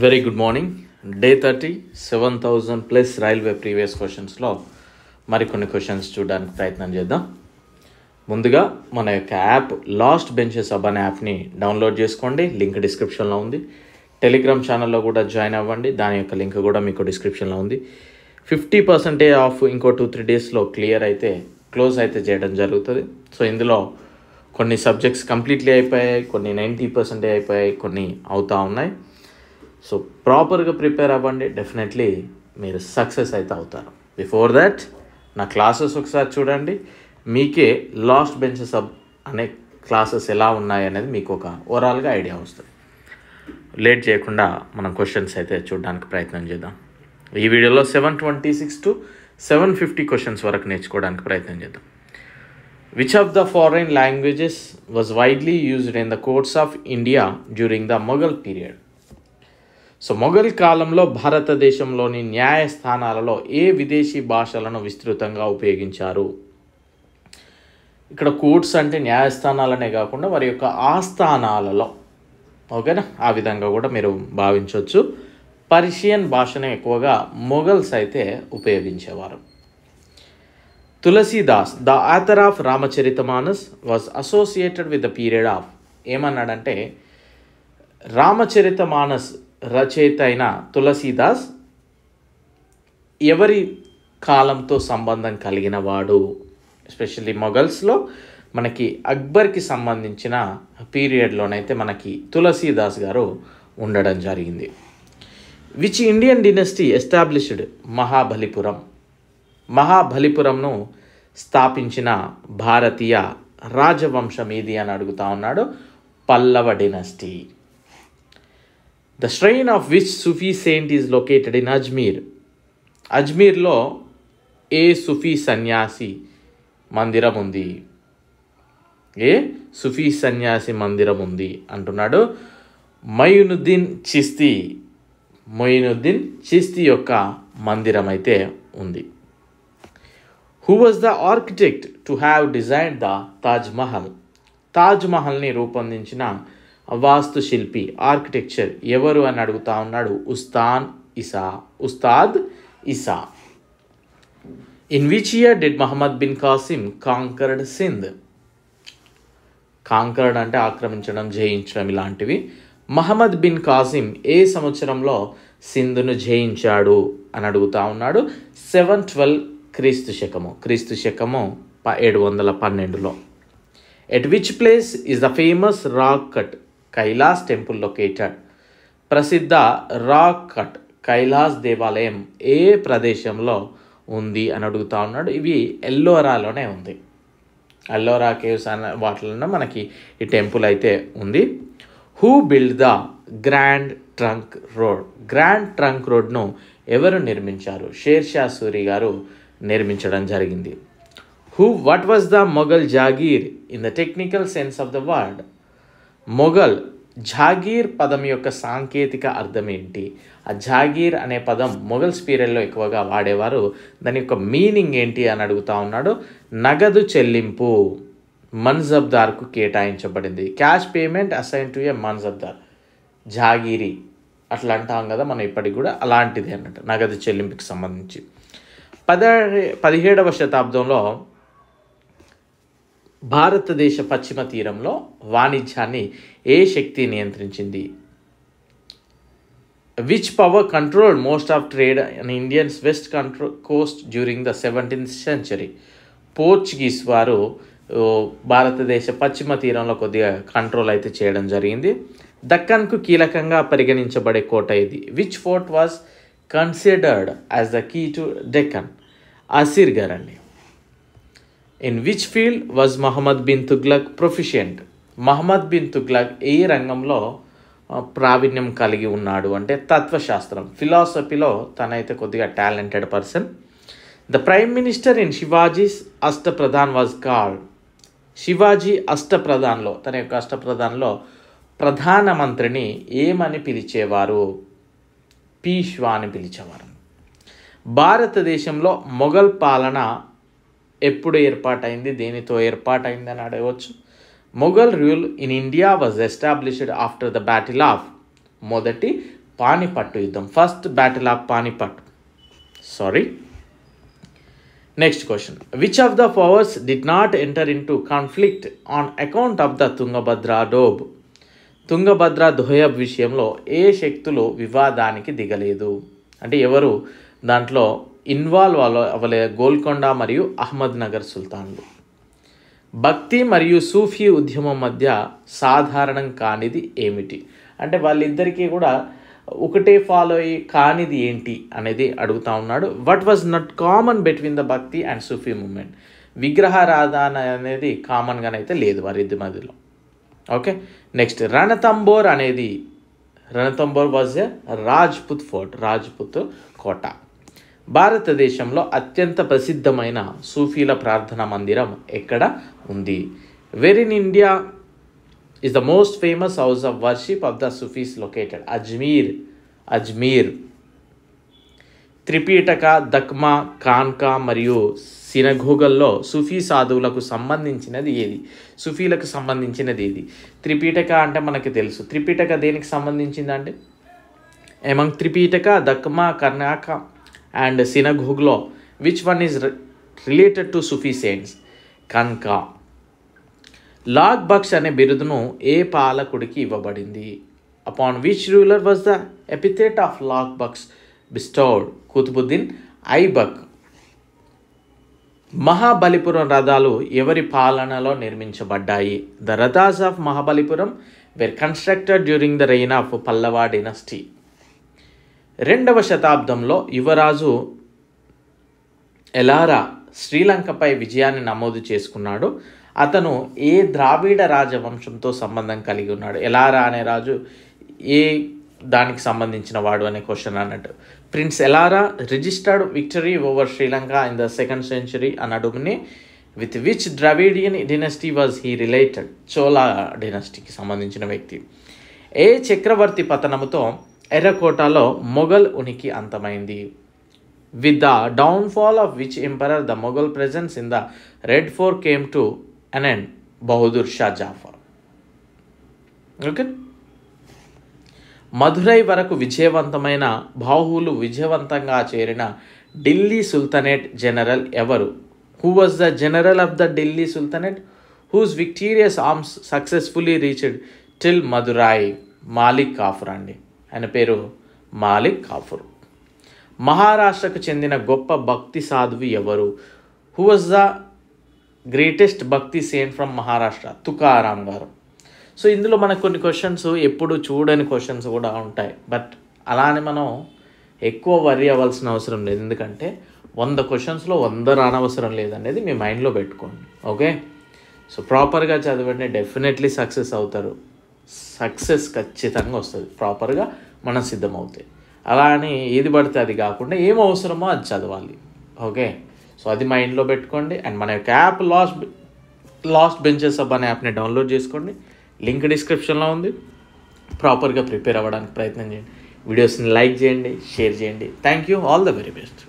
Very good morning. Day 30 7,000 plus railway previous క్వశ్చన్స్లో మరికొన్ని questions చూడడానికి ప్రయత్నం చేద్దాం. ముందుగా మన యొక్క యాప్ లాస్ట్ బెంచెస్ హబ్ అనే యాప్ని డౌన్లోడ్ చేసుకోండి. లింక్ డిస్క్రిప్షన్లో ఉంది. టెలిగ్రామ్ ఛానల్లో కూడా జాయిన్ అవ్వండి. దాని యొక్క లింక్ కూడా మీకు డిస్క్రిప్షన్లో ఉంది. 50% ఆఫ్ ఇంకో 2-3 డేస్లో క్లియర్ అయితే క్లోజ్ అయితే చేయడం జరుగుతుంది. సో ఇందులో కొన్ని సబ్జెక్ట్స్ కంప్లీట్లీ అయిపోయాయి, కొన్ని 90% అయిపోయాయి, కొన్ని అవుతూ ఉన్నాయి. సో ప్రాపర్గా ప్రిపేర్ అవ్వండి. డెఫినెట్లీ మీరు సక్సెస్ అయితే అవుతారు. బిఫోర్ దాట్ నా క్లాసెస్ ఒకసారి చూడండి. మీకే లాస్ట్ బెంచెస్ హబ్ అనే క్లాసెస్ ఎలా ఉన్నాయి అనేది మీకు ఒక ఓవరాల్గా ఐడియా వస్తుంది. లేట్ చేయకుండా మనం క్వశ్చన్స్ అయితే చూడడానికి ప్రయత్నం చేద్దాం. ఈ వీడియోలో 726 to 750 క్వశ్చన్స్ వరకు నేర్చుకోవడానికి ప్రయత్నం చేద్దాం. Which of the foreign languages was widely used in the courts of India during the Mughal period? So Mughal కాలంలో భారతదేశంలోని న్యాయస్థానాలలో ఏ విదేశీ భాషలను విస్తృతంగా ఉపయోగించారు? ఇక్కడ కోర్ట్స్ అంటే న్యాయస్థానాలనే కాకుండా వారి యొక్క ఆస్థానాలలో, ఓకేనా, ఆ విధంగా కూడా మీరు భావించవచ్చు. పర్షియన్ భాషను ఎక్కువగా మొఘల్స్ అయితే ఉపయోగించేవారు. Tulsidas the author of Ramcharitmanas was associated with the period of, ఏమన్నాడంటే రామచరితమానస్ రచయిత అయిన తులసీదాస్ ఎవరి కాలంతో సంబంధం కలిగిన వాడు? ఎస్పెషల్లీ మొఘల్స్లో మనకి అక్బర్కి సంబంధించిన పీరియడ్లోనైతే మనకి తులసీదాస్ గారు ఉండడం జరిగింది. Which Indian dynasty established Mahabalipuram? మహాబలిపురంను స్థాపించిన భారతీయ రాజవంశం ఏది అని అడుగుతా ఉన్నాడు. Pallava dynasty. The shrine of which Sufi saint is located in Ajmer? అజ్మీర్లో ఏ సుఫీ సన్యాసి మందిరం ఉంది? ఏ సుఫీ సన్యాసి మందిరం ఉంది అంటున్నాడు. మొయినుద్దీన్ చిస్తీ. మొయినుద్దీన్ చిస్తీ యొక్క మందిరం అయితే ఉంది. Who was the architect to have designed the Taj Mahal? Taj మహల్ని రూపొందించిన వాస్తు శిల్పి, ఆర్కిటెక్చర్ ఎవరు అని అడుగుతా ఉన్నాడు. Ustad Isa. In which year did Muhammad bin Qasim conquered Sindh? Conquered అంటే ఆక్రమించడం, జయించడం ఇలాంటివి. మహమ్మద్ బిన్ కాసిం ఏ సంవత్సరంలో సింధును జయించాడు అని అడుగుతా ఉన్నాడు. 712 క్రీస్తు శకము. క్రీస్తు శకము 712లో. At which place is the famous rock cut Kailash temple located? ప్రసిద్ధ రాక్ కట్ కైలాస్ దేవాలయం ఏ ప్రదేశంలో ఉంది అని అడుగుతా ఉన్నాడు. ఇవి ఎల్లోరాలోనే ఉంది. ఎల్లోరా కేవ్స్ అనే వాటిలో మనకి ఈ టెంపుల్ అయితే ఉంది. Who build the grand trunk road? Grand trunk రోడ్ను ఎవరు నిర్మించారు? షేర్షా సూరి గారు నిర్మించడం జరిగింది. What was the Mughal jagir in the technical sense of the word? Mughal jagir పదం యొక్క సాంకేతిక అర్థం ఏంటి? ఆ జాగీర్ అనే పదం మొఘల్స్ పీరియడ్లో ఎక్కువగా వాడేవారు. దాని యొక్క మీనింగ్ ఏంటి అని అడుగుతా ఉన్నాడు. నగదు చెల్లింపు మన్జబ్దార్కు కేటాయించబడింది. క్యాష్ పేమెంట్ అసైన్ టు ఏ మన్జబ్దార్. జాగీరి అట్లా అంటాం కదా మనం ఇప్పటికి కూడా, అలాంటిది అన్నట్టు నగదు చెల్లింపుకి సంబంధించి. 17వ శతాబ్దంలో భారతదేశ పశ్చిమ తీరంలో వాణిజ్యాన్ని ఏ శక్తి నియంత్రించింది? Which power control most of trade in Indians west coast during the 17th century? Portuguese వారు భారతదేశ పశ్చిమ తీరంలో కొద్దిగా కంట్రోల్ అయితే చేయడం జరిగింది. దక్కన్కు కీలకంగా పరిగణించబడే కోట ఇది. Which fort was considered as the key to Deccan? Asirgarh అండి. In which field was Muhammad bin Tughlaq proficient? Muhammad bin Tughlaq ఏ రంగంలో ప్రావీణ్యం కలిగి ఉన్నాడు అంటే తత్వశాస్త్రం, ఫిలాసఫీలో తనైతే కొద్దిగా talented person. The prime minister in Shivaji's Ashtapradhan was called? Shivaji అష్టప్రధాన్లో, తన యొక్క అష్టప్రధాన్లో ప్రధానమంత్రిని ఏమని పిలిచేవారు? పీష్వా అని పిలిచేవారు. భారతదేశంలో మొఘల్ పాలన ఎప్పుడు ఏర్పాటైంది, దేనితో ఏర్పాటైంది అని అడగవచ్చు. Mughal rule in India was established after the battle of మొదటి పానిపట్టు యుద్ధం, first battle of Panipat. Next question, which of the powers did not enter in to conflict on account of the Tungabhadra doab? Tungabhadra doab విషయంలో ఏ శక్తులు వివాదానికి దిగలేదు? అంటే ఎవరు దాంట్లో ఇన్వాల్వ్ అవ్వలే? గోల్కొండ మరియు అహ్మద్ నగర్ సుల్తాన్లు. భక్తి మరియు సూఫీ ఉద్యమం మధ్య సాధారణం కానిది ఏమిటి? అంటే వాళ్ళిద్దరికీ కూడా ఒకటే ఫాలో అయ్యి కానిది ఏంటి అనేది అడుగుతా ఉన్నాడు. What was not common between the bhakti and Sufi movement? విగ్రహారాధన అనేది కామన్గానైతే లేదు వారిద్దరి మధ్యలో. Okay, next Ranthambore was a Rajput fort, Rajput కోట. భారతదేశంలో అత్యంత ప్రసిద్ధమైన సూఫీల ప్రార్థనా మందిరం ఎక్కడ ఉంది? Where in India is the most famous house of worship of the Sufis located? Ajmer. Tripitaka, దక్మా, ఖాన్కా మరియు సినగోగల్లో సూఫీ సాధువులకు సంబంధించినది ఏది? సూఫీలకు సంబంధించినది ఏది? త్రిపీటక అంటే మనకి తెలుసు. త్రిపీటక దేనికి సంబంధించిందంటే ఎమంగ్ త్రిపీటక, దక్మా, కర్ణాక అండ్ సినగోగ్లో which one is related to Sufi saints? ఖాన్కా. లాగ్ బక్ష్ అనే బిరుదును ఏ పాలకుడికి ఇవ్వబడింది? Upon which ruler was the epithet of Lakh Bakhsh bestowed? Qutbuddin Aibak. Mahabalipuram రథాలు ఎవరి పాలనలో నిర్మించబడ్డాయి? The rathas of Mahabalipuram were constructed during the reign of Pallava dynasty. 2వ శతాబ్దంలో యువరాజు ఎలారా శ్రీలంకపై విజయాన్ని నమోదు చేసుకున్నాడు. అతను ఏ ద్రావిడ రాజవంశంతో సంబంధం కలిగి ఉన్నాడు? ఎలారా అనే రాజు ఏ దానికి సంబంధించిన వాడు అనే క్వశ్చన్ అన్నట్టు. Prince Elara registered victory over Sri Lanka in the 2nd century అనడుని with which Dravidian dynasty was he related? Chola డినస్టీకి సంబంధించిన వ్యక్తి. ఏ చక్రవర్తి పతనముతో ఎర్రకోటలో మొఘల్ ఉనికి అంతమైంది? With the downfall of which emperor the Mughal presence in the Red Fort came to an end? Bahadur Shah Zafar. Okay, Madurai వరకు విజయవంతమైన బాహువులు విజయవంతంగా చేరిన ఢిల్లీ సుల్తానేట్ జనరల్ ఎవరు? Who was the general of the Delhi sultanate who's victorious arms successfully reached till Madurai? Malik Kafur అండి, ఆయన పేరు మాలిక్ కాఫూర్. మహారాష్ట్రకు చెందిన గొప్ప భక్తి సాధువు ఎవరు? హూ వాజ్ ద గ్రేటెస్ట్ భక్తి సెయింట్ ఫ్రమ్ మహారాష్ట్ర? తుకారాం గారు. సో ఇందులో మనకు కొన్ని క్వశ్చన్స్ ఎప్పుడు చూడని క్వశ్చన్స్ కూడా ఉంటాయి. బట్ అలానే మనం ఎక్కువ వరి అవ్వాల్సిన అవసరం లేదు, ఎందుకంటే 100 క్వశ్చన్స్లో 100 రానవసరం లేదనేది మీ మైండ్లో పెట్టుకోండి. ఓకే, సో ప్రాపర్గా చదవండి, డెఫినెట్లీ సక్సెస్ అవుతారు. సక్సెస్ ఖచ్చితంగా వస్తుంది ప్రాపర్గా మనం సిద్ధమవుతాయి. అలా అని ఏది పడితే అది కాకుండా ఏం అవసరమో అది చదవాలి. ఓకే, సో అది మైండ్లో పెట్టుకోండి. అండ్ మన యొక్క యాప్ లాస్ట్ బెంచెస్ హబ్ అనే యాప్ని డౌన్లోడ్ చేసుకోండి. లింక్ డిస్క్రిప్షన్లో ఉంది. ప్రాపర్గా ప్రిపేర్ అవ్వడానికి ప్రయత్నం చేయండి. వీడియోస్ని లైక్ చేయండి, షేర్ చేయండి. Thank you. All the very best.